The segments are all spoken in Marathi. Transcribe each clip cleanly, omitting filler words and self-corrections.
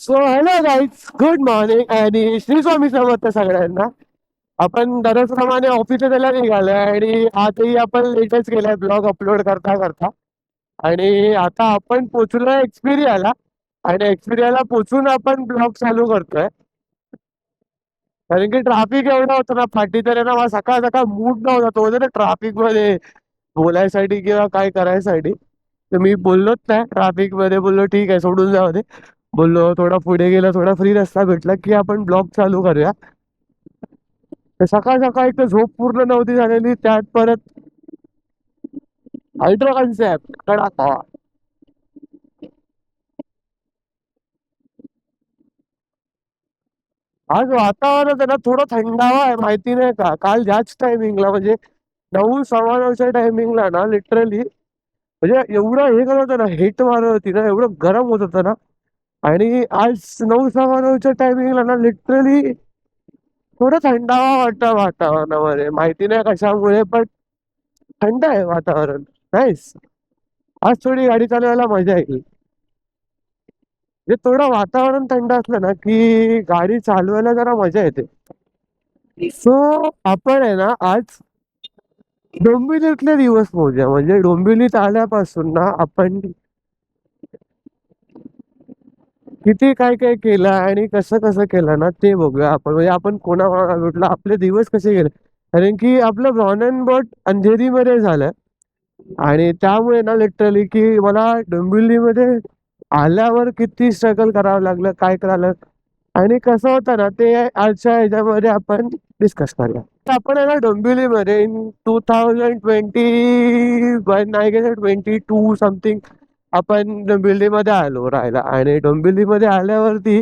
So hello guys, good morning आणि श्री स्वामी समर्थ सगळ्यांना. आपण दररोजप्रमाणे ऑफिसला त्याला निघालोय आणि आजही आपण लेटेस्ट केलाय ब्लॉग अपलोड करता करता. आणि आता आपण पोचलोय एक्सपिरियाला आणि एक्सपिरियाला पोचून आपण ब्लॉग चालू करतोय. कारण की ट्रॅफिक एवढं होतं ना फाटी, तर आहे ना मला सकाळ सकाळ मूड नव्हता तो ट्रॅफिक मध्ये बोलायसाठी किंवा काय करायसाठी. तर मी बोललोच नाही ट्रॅफिक मध्ये, बोललो ठीक आहे सोडून जाऊ दे. बोललो थोडा पुढे गेला, थोडा फ्री रस्ता भेटला की आपण ब्लॉग चालू करूया. तर सकाळ सकाळ एक तर झोप पूर्ण नव्हती झालेली, त्यात परत अल्ट्रा कन्सेप्ट कडाका. आज वातावरण आहे ना थोडं थंडावा आहे, माहिती नाही का. काल ह्याच टायमिंगला म्हणजे 9, 9:15च्या टायमिंगला ना लिटरली म्हणजे एवढं हे करत होतं ना, हिट मारत होती ना, एवढं गरम होत होतं ना. आणि आज 9, 9:15च्या टायमिंगला ना लिटरली थोडं थंडावा वाटतं वातावरणामध्ये, माहिती नाही कशामुळे पण थंड आहे वातावरण. नाईस. आज थोडी गाडी चालवायला मजा येईल. म्हणजे थोडं वातावरण थंड असलं ना की गाडी चालवायला जरा मजा येते. सो आपण आहे ना आज डोंबिवलीतले दिवस मोजूया. म्हणजे डोंबिवलीत आल्यापासून ना आपण किती काय काय केलं आणि कसं कसं केलं ना ते बघूया आपण. म्हणजे आपण कोणाकोणाला भेटलो, आपले दिवस कसे गेले. कारण की आपलं ब्रॉन अँड बट अंधेरीमध्ये झालं आणि त्यामुळे ना लिटरली की मला डोंबिवलीमध्ये आल्यावर किती स्ट्रगल करावं लागलं, काय करावं लागलं आणि कसं होतं ना ते आजच्या ह्याच्यामध्ये आपण डिस्कस करूया. तर आपण आहे ना डोंबिवलीमध्ये इन 2021 आय गेस 22 समथिंग आपण डोंबिवलीमध्ये आलो राहायला. आणि डोंबिवलीमध्ये आल्यावरती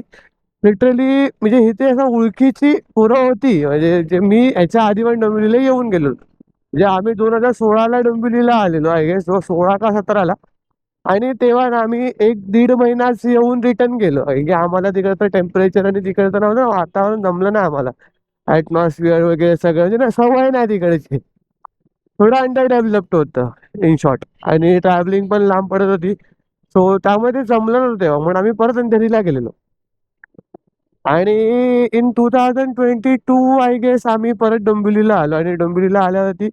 लिटरली म्हणजे इथे असं ओळखीची पोरं होती, म्हणजे जे मी याच्या आधी पण डोंबिवलीला येऊन गेलो. म्हणजे आम्ही 2016ला डोंबिवलीला आलेलो आहे गेस, 16 का 17ला. आणि तेव्हा ना आम्ही 1-1.5 महिनाच येऊन रिटर्न गेलो, कारण की आम्हाला तिकडचं टेम्परेचर आणि तिकडचं ना वातावरण जमलं ना आम्हाला. ऍटमॉस्फिअर वगैरे सगळं म्हणजे ना सवय नाही तिकडची. थोडं अंडर डेव्हलप्ड होतं इन शॉर्ट. आणि ट्रॅव्हलिंग पण लांब पडत होती. सो त्यामध्ये जमलं नव्हतं तेव्हा, म्हणून आम्ही परत अंधेरीला गेलेलो. आणि इन 2022 आय गेस आम्ही परत डोंबिवलीला आलो. आणि डोंबिवलीला आल्यावरती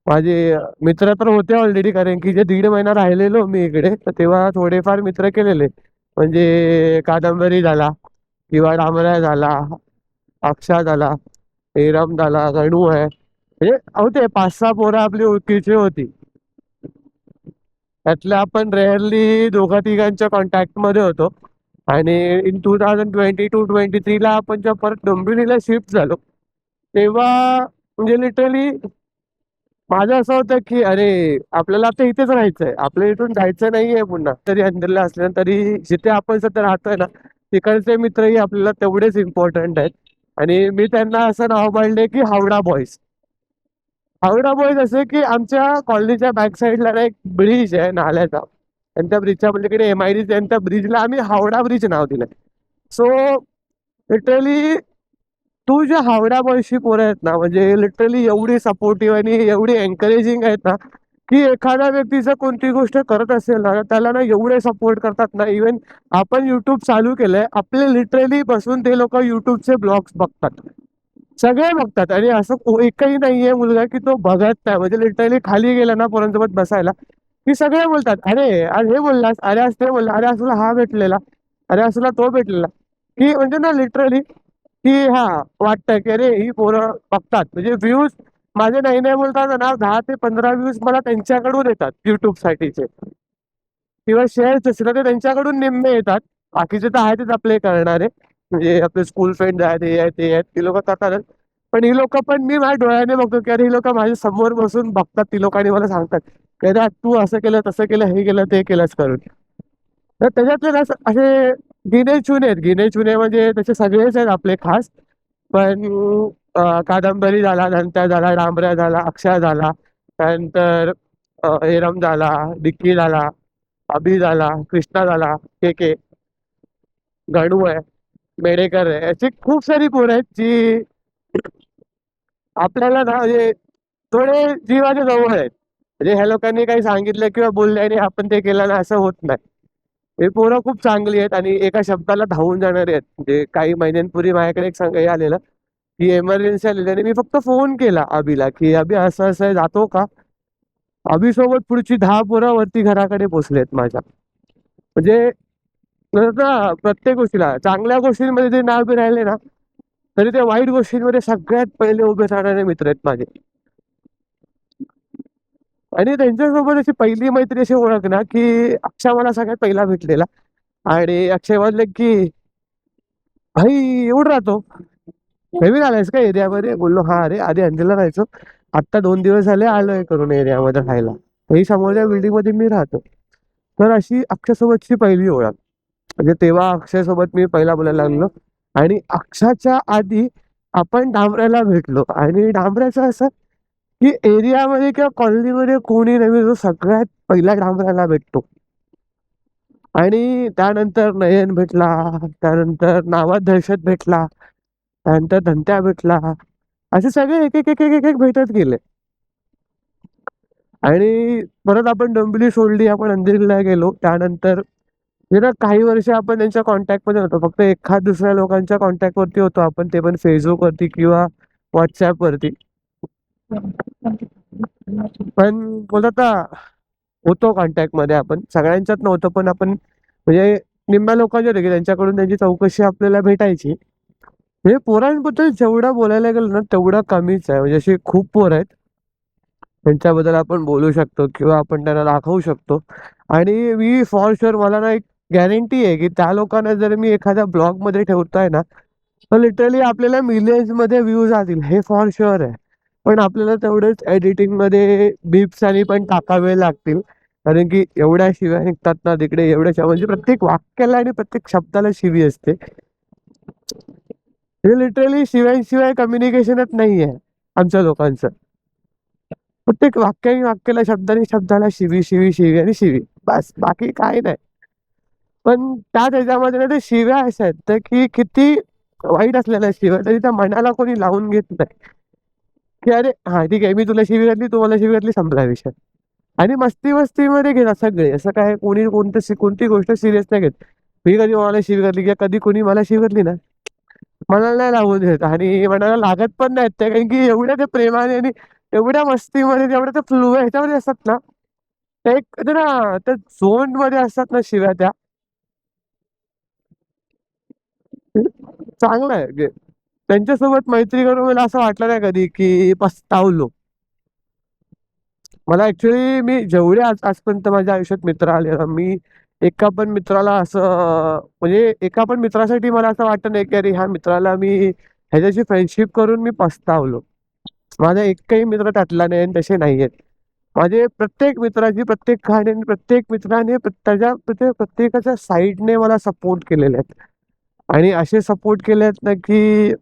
माझे मित्र तर होते ऑलरेडी, कारण की जे 1.5 महिना राहिलेलो मी इकडे, तर तेव्हा थोडेफार मित्र केलेले. म्हणजे कादंबरी झाला किंवा डांबऱ्या झाला, अक्षा झाला, हेरम झाला, गणू आहे. म्हणजे होते 5-6 पोरं आपली ओळखीची होती. त्यातल्या आपण रेअरली दोघा तिघांच्या कॉन्टॅक्ट मध्ये होतो. आणि इन 2022-23ला आपण जेव्हा परत डोंबिवलीला शिफ्ट झालो, तेव्हा म्हणजे लिटरली माझं असं होतं की अरे आपल्याला आता इथेच राहायचंय, आपल्या इथून जायचं नाहीये पुन्हा. तरी अंधेरीला असल्या तरी जिथे आपण सध्या राहतोय ना तिकडचे मित्रही आपल्याला तेवढेच इम्पॉर्टंट आहेत. आणि मी त्यांना असं नाव पाडले की हावडा बॉईज. हावडा बॉईज असे की आमच्या कॉलनीच्या बॅक साईडला ना एक ब्रिज आहे नाल्याचा, आणि त्या ब्रिजच्या पलीकडे MIDC आहे, आणि त्या ब्रिजला आम्ही हावडा ब्रिज नाव दिलंय. सो लिटरली तू जे हावडा बॉयशी पोरं आहेत ना, म्हणजे लिटरली एवढी सपोर्टिव्ह आणि एवढी एनकरेजिंग आहेत ना, की एखाद्या व्यक्तीचं कोणती गोष्ट करत असेल ना त्याला ना एवढे सपोर्ट करतात ना. इव्हन आपण युट्यूब चालू केलंय, आपले लिटरली बसून ते लोक युट्यूबचे ब्लॉग्स बघतात, सगळे बघतात. आणि असं एकही नाहीये मुलगा की तो बघत नाही. म्हणजे लिटरली खाली गेला ना पोरांसोबत बसायला की सगळे बोलतात, अरे आज हे बोललास, अरे आज ते बोलला, अरे आज तुला हा भेटलेला, अरे आज तुला तो भेटलेला. की म्हणजे ना लिटरली की हा वाटतं की अरे ही पोरं बघतात. म्हणजे व्ह्यूज माझे नाही नाही बोलतात ना 10 ते 15 व्ह्यूज मला त्यांच्याकडून येतात युट्यूब साठीचे, किंवा शेअर्स असतील ना ते त्यांच्याकडून निम्मे येतात. बाकीचे तर आहेतच आपले करणारे, म्हणजे आपले स्कूल फ्रेंड आहेत, हे आहेत ते आहेत, ती लोक करतातच. पण ही लोक पण मी माझ्या डोळ्याने बघतो की अरे ही लोक माझ्या समोर बसून बघतात. ती लोकांनी मला सांगतात की अरे तू असं केलं, तसं केलं, हे केलं, ते केलंच करून. तर त्याच्यातले ना असे गिने चुने आहेत. गिने चुने म्हणजे त्याचे सगळेच आहेत आपले खास. पण कादंबरी झाला, नंतर झाला, डांबऱ्या झाला, अक्षय झाला, त्यानंतर हेरम झाला, डिक्की झाला, अभि झाला, कृष्णा झाला, के गणू आहे, मेडेकर आहे. अशी खूप सारी पोरं आहेत जी आपल्याला ना म्हणजे थोडे जीवाच्या जवळ आहेत. म्हणजे ह्या लोकांनी काही सांगितलं किंवा बोलले आणि आपण ते केलं ना असं होत नाही. हे पोरं खूप चांगली आहेत आणि एका शब्दाला धावून जाणारे आहेत. म्हणजे काही महिन्यांपूर्वी माझ्याकडे एक हे आलेलं की एमर्जन्सी आलेली आणि मी फक्त फोन केला अभिला की अभि असं असं आहे, जातो का? अभि सोबत पुढची 10 पोरं वरती घराकडे पोचलेत माझ्या. म्हणजे ना प्रत्येक गोष्टीला चांगल्या गोष्टींमध्ये ते नाव बी राहिले ना, तरी ते वाईट गोष्टींमध्ये सगळ्यात पहिले उभे राहणारे मित्र आहेत माझे. आणि त्यांच्यासोबत अशी पहिली मैत्री अशी ओळख ना की अक्षय मला सगळ्यात पहिला भेटलेला आणि अक्षय म्हणले की भाई एवढं राहतो, नवीन आलायस का एरियामध्ये? बोललो हा, अरे आधी अंधेला राहायचो, आत्ता 2 दिवस झाले आलोय करून एरियामध्ये राहायला. ही समोरच्या बिल्डिंग मध्ये मी राहतो. तर अशी अक्षयसोबतची पहिली ओळख. म्हणजे तेव्हा अक्षय सोबत मी पहिला बोलायला लागलो आणि अक्षयच्या आधी आपण डांबऱ्याला भेटलो आणि डांबऱ्याचं असं की एरियामध्ये किंवा कॉलनीमध्ये कोणी नवीन जो सगळ्यात पहिला डांबऱ्याला भेटतो. आणि त्यानंतर नयन भेटला, त्यानंतर नावात दहशत भेटला, त्यानंतर धंत्या भेटला. असे सगळे एक एक एक एक एक एक भेटत गेले आणि परत आपण डोंबिवली सोडली, आपण अंधेरीला गेलो. त्यानंतर ना काही वर्ष आपण त्यांच्या कॉन्टॅक्टमध्ये होतो. फक्त एखाद दुसऱ्या लोकांच्या कॉन्टॅक्टवरती होतो आपण, ते पण फेसबुकवरती किंवा व्हॉट्सॲपवरती. पण बोलतात ना, होतो कॉन्टॅक्टमध्ये आपण. सगळ्यांच्यात नव्हतं, पण आपण म्हणजे निम्म्या लोकांचे होते की त्यांच्याकडून त्यांची चौकशी आपल्याला भेटायची. म्हणजे पोरांबद्दल जेवढं बोलायला गेलं ना, तेवढं कमीच आहे. म्हणजे अशी खूप पोरं आहेत. त्यांच्याबद्दल आपण बोलू शकतो किंवा आपण त्यांना दाखवू शकतो. आणि मी फॉर शुअर मला ना एक गॅरंटी आहे, की त्या लोकांना जर मी एखाद्या ब्लॉगमध्ये ठेवतोय ना, तर लिटरली आपल्याला मिलियन्समध्ये व्ह्यूज जातील, हे फॉर शुअर आहे. पण आपल्याला तेवढंच एडिटिंगमध्ये बिप्स आणि पण टाकावे लागतील. कारण की एवढ्या शिव्या निघतात ना तिकडे, एवढ्या म्हणजे प्रत्येक वाक्याला आणि प्रत्येक शब्दाला शिवी असते. हे लिटरली शिव्यांशिवाय कम्युनिकेशनच नाहीये आमच्या लोकांचं. प्रत्येक वाक्याने वाक्याला, शब्दाने शब्दाला शिवी शिवी शिवी आणि शिवी, बस बाकी काय नाही. पण त्याच्यामध्ये ना ते शिव्या अशा आहेत तर की किती वाईट असलेल्या शिव्या तरी त्या मनाला कोणी लावून घेत नाही. की अरे हा ठीक आहे, मी तुला शिवी घातली, तू मला शिवी घातली, संपला विषय. आणि मस्ती मस्तीमध्ये घेतात सगळे, असं काय कोणी कोणती गोष्ट सिरियस नाही घेत. मी कधी मला शिवी घातली किंवा कधी कोणी मला शिवी घातली ना, मनाला नाही लागून देत आणि मनाला लागत पण नाहीत त्या, कारण की एवढ्या ते प्रेमाने आणि एवढ्या मस्तीमध्ये तेवढ्या ते फ्लो ह्याच्यामध्ये असतात ना, त्या एक ते ना त्या झोन मध्ये असतात ना शिव्या त्या. चांगलं आहे म्हणजे त्यांच्यासोबत मैत्री करून मला असं वाटलं नाही कधी की पस्तावलो. मला ऍक्च्युली मी जेवढे आजपर्यंत माझ्या आयुष्यात मित्र आले ना, मी एका पण मित्राला असं म्हणजे एका पण मित्रासाठी मला असं वाटत नाही की अरे ह्या मित्राला मी ह्याच्याशी फ्रेंडशिप करून मी पस्तावलो. माझा एकही मित्र त्यातला नाही आणि तसे नाहीयेत. माझे प्रत्येक मित्राची प्रत्येक कहाणी आणि प्रत्येक मित्राने प्रत्येकाच्या साईडने मला सपोर्ट केलेले आहेत आणि असे सपोर्ट केले आहेत ना की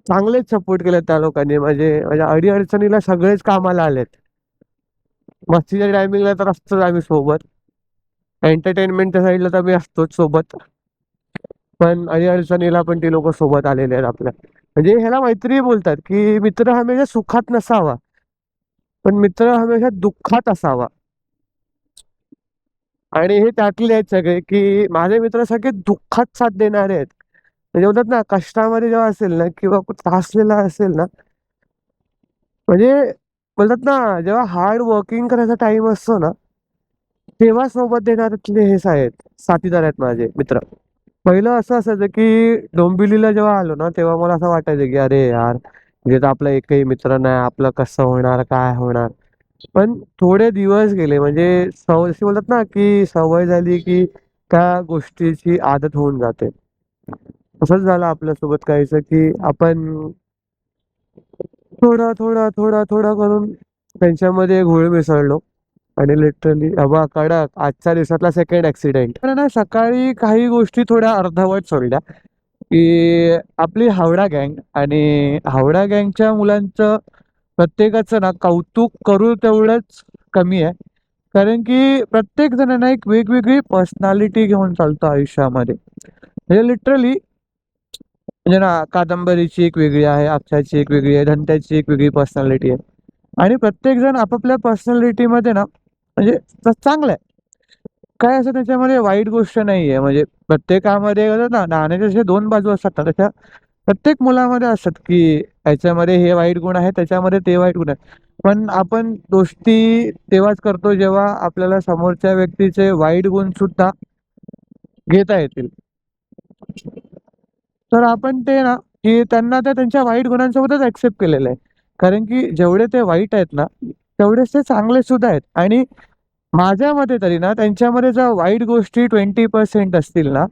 चांगलेच सपोर्ट केलेत त्या लोकांनी. म्हणजे माझ्या अडी-अडचणीला सगळेच कामाला आलेत. मस्तीच्या टायमिंगला तर असतोच आम्ही सोबत. एंटरटेनमेंटच्या साईडला तर आम्ही असतोच सोबत. पण अडी-अडचणीला पण ती लोकं सोबत आलेले आहेत आपल्या. म्हणजे ह्याला मैत्री बोलतात, की मित्र हमेशा सुखात नसावा, पण मित्र हमेशा दुःखात असावा. आणि हे त्यातले आहेत सगळे, की माझे मित्र सगळे दुःखात साथ देणारे आहेत. म्हणजे बोलतात ना, कष्टामध्ये जेव्हा असेल ना किंवा खूप त्रासलेला असेल ना, म्हणजे बोलतात ना, जेव्हा हार्ड वर्किंग करायचा टाईम असतो ना, तेव्हा सोबत देणाऱ्यातले हेच आहेत, साथीदार आहेत माझे मित्र. पहिलं असं असायचं, की डोंबिवलीला जेव्हा आलो ना, तेव्हा मला असं वाटायचं, की "अरे यार, इथे तर आपला एकही मित्र नाही, आपलं कसं होणार, काय होणार?" पण थोडे दिवस गेले, म्हणजे अशी बोलतात ना, की सवय झाली, की त्या गोष्टीची आदत होऊन जाते. तसंच झालं आपल्यासोबत काहीसं, की आपण थोडा करून त्यांच्यामध्ये घुळ मिसळलो आणि लिटरली कडक आजच्या दिवसातला सेकंड ॲक्सिडेंट. तर ना सकाळी काही गोष्टी थोड्या अर्धवट सोडल्या, की आपली हावडा गँग आणि हावडा गँगच्या मुलांचं प्रत्येकाचं ना कौतुक करू तेवढंच कमी आहे. कारण की प्रत्येक जण ना एक वेगवेगळी पर्सनॅलिटी घेऊन चालतो आयुष्यामध्ये. म्हणजे लिटरली म्हणजे ना कादंबरीची एक वेगळी आहे, अक्षयची एक वेगळी आहे, धंत्याची एक वेगळी पर्सनॅलिटी आहे. आणि प्रत्येक जण आपापल्या पर्सनॅलिटीमध्ये ना म्हणजे चांगलं आहे. काय असं त्याच्यामध्ये वाईट गोष्ट नाहीये. म्हणजे प्रत्येकामध्ये कसं ना नाण्याच्या जशा 2 बाजू असतात ना, तशा प्रत्येक मुलामध्ये असतात, की ह्याच्यामध्ये हे वाईट गुण आहे, त्याच्यामध्ये ते वाईट गुण आहे. पण आपण दोस्ती तेव्हाच करतो जेव्हा आपल्याला समोरच्या व्यक्तीचे वाईट गुण सुद्धा घेता येतील. तर आपण ते ना, की त्यांना त्या त्यांच्या वाईट गुणांसोबतच ॲक्सेप्ट केलेलं आहे. कारण की जेवढे ते वाईट आहेत ना, तेवढेच ते चांगले सुद्धा आहेत. आणि माझ्या मते तरी ना, त्यांच्यामध्ये जर वाईट गोष्टी 20% असतील ना,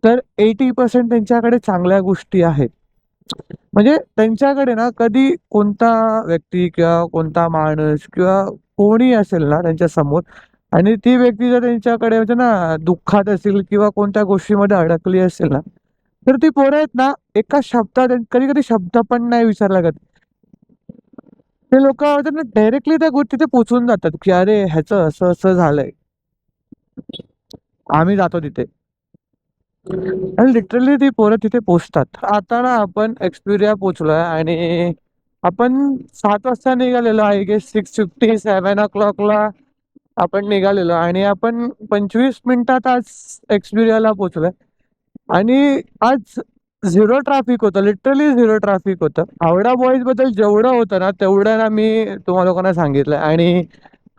तर 80% त्यांच्याकडे चांगल्या गोष्टी आहेत. म्हणजे त्यांच्याकडे ना कधी कोणता व्यक्ती किंवा कोणता माणूस किंवा कोणी असेल ना त्यांच्यासमोर आणि ती व्यक्ती जर त्यांच्याकडे म्हणजे ना दुःखात असेल किंवा कोणत्या गोष्टीमध्ये अडकली असेल ना, तर ती पोरं आहेत ना, एका शब्दात कधी-कधी शब्द पण नाही विचारला लागत. ते लोकं होतात ना डायरेक्टली त्या गोष्टी तिथे पोहोचून जातात, की "अरे ह्याचं असं-असं झालंय. आम्ही जातो तिथे." आणि लिटरली ती पोरं तिथे पोहोचतात. आता ना आपण एक्सपिरिया पोहोचलोय आणि आपण 7 वाजता निघालेलो आय गेस 6:50 7:00 ला आपण निघालेलो आणि आपण 25 मिनिटात आज एक्सपिरियाला पोहोचलोय आणि आज झिरो ट्रॅफिक होतं. लिटरली झिरो ट्रॅफिक होतं. हावडा बॉईजबद्दल जेवढं होतं ना, तेवढं ना मी तुम्हा लोकांना सांगितलंय आणि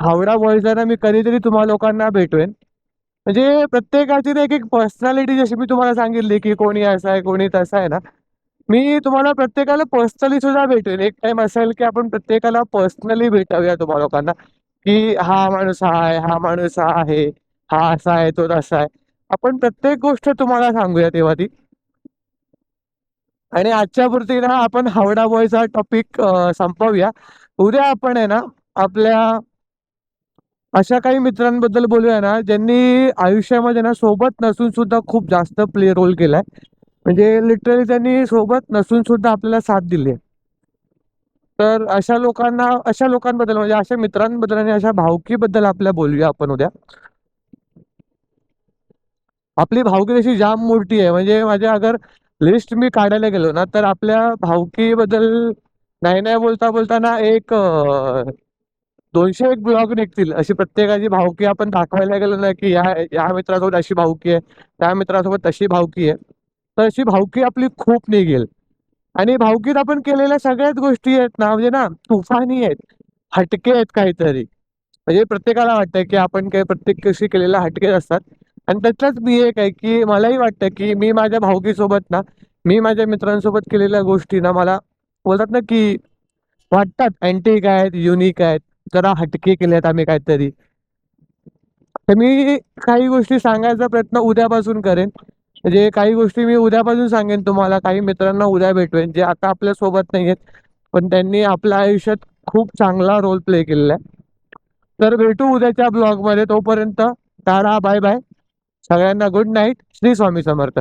हावडा बॉईजला ना मी कधीतरी तुम्हा लोकांना भेटवेन. म्हणजे प्रत्येकाची ना एक-एक पर्सनॅलिटी जशी मी तुम्हाला सांगितली, की कोणी असा आहे, कोणी तसा आहे ना, मी तुम्हाला प्रत्येकाला पर्सनली सुद्धा भेटेन. एक टाईम असेल, की आपण प्रत्येकाला पर्सनली भेटावूया तुम्हा लोकांना, की हा माणूस हा आहे, हा माणूस हा आहे, हा असा आहे, तो तसा आहे. आपण प्रत्येक गोष्ट तुम्हाला सांगूया तेव्हा ती. आणि आजच्या पुरती ना आपण हावडा बॉयचा टॉपिक संपवूया. उद्या आपण आहे ना, आपल्या अशा काही मित्रांबद्दल बोलूया ना, ज्यांनी आयुष्यामध्ये ना सोबत नसून सुद्धा खूप जास्त प्ले रोल केलाय. म्हणजे लिटरली त्यांनी सोबत नसून सुद्धा आपल्याला साथ दिली आहे. तर अशा लोकांबद्दल म्हणजे अशा मित्रांबद्दल आणि अशा भावकीबद्दल आपल्या बोलूया आपण उद्या. आपली भावकी तशी जाम मोठी आहे. म्हणजे माझ्या अगर लिस्ट मी काढायला गेलो ना, तर आपल्या भावकीबद्दल नाही बोलता ना एक 201 ब्लॉग निघतील. अशी प्रत्येकाची भावकी आपण दाखवायला गेलो ना, की या मित्रासोबत अशी भावकी आहे, त्या मित्रासोबत तशी भावकी आहे. तर अशी भावकी आपली खूप निघेल. आणि भावकीत आपण केलेल्या सगळ्याच गोष्टी आहेत ना, म्हणजे ना तुफानी आहेत, हटके आहेत काहीतरी. म्हणजे प्रत्येकाला वाटतं, की आपण काही प्रत्येक गोष्टी केलेल्या हटके असतात. आणि त्यातलाच मी एक आहे, की मलाही वाटतं, की मी माझ्या भावकीसोबत ना, मी माझ्या मित्रांसोबत केलेल्या गोष्टी ना मला बोलतात ना, की वाटतात अँटिक आहेत, युनिक आहेत. जरा हटके केलेत आम्ही काहीतरी. तर मी काही गोष्टी सांगायचा प्रयत्न उद्यापासून करेन. म्हणजे काही गोष्टी मी उद्यापासून सांगेन तुम्हाला. काही मित्रांना उद्या भेटवेन, जे आता आपल्या सोबत नाहीयेत. पण त्यांनी आपल्या आयुष्यात खूप चांगला रोल प्ले केलेला आहे. तर भेटू उद्याच्या ब्लॉगमध्ये. तोपर्यंत टाटा, बाय बाय. सगळ्यांना गुड नाईट. श्री स्वामी समर्थ.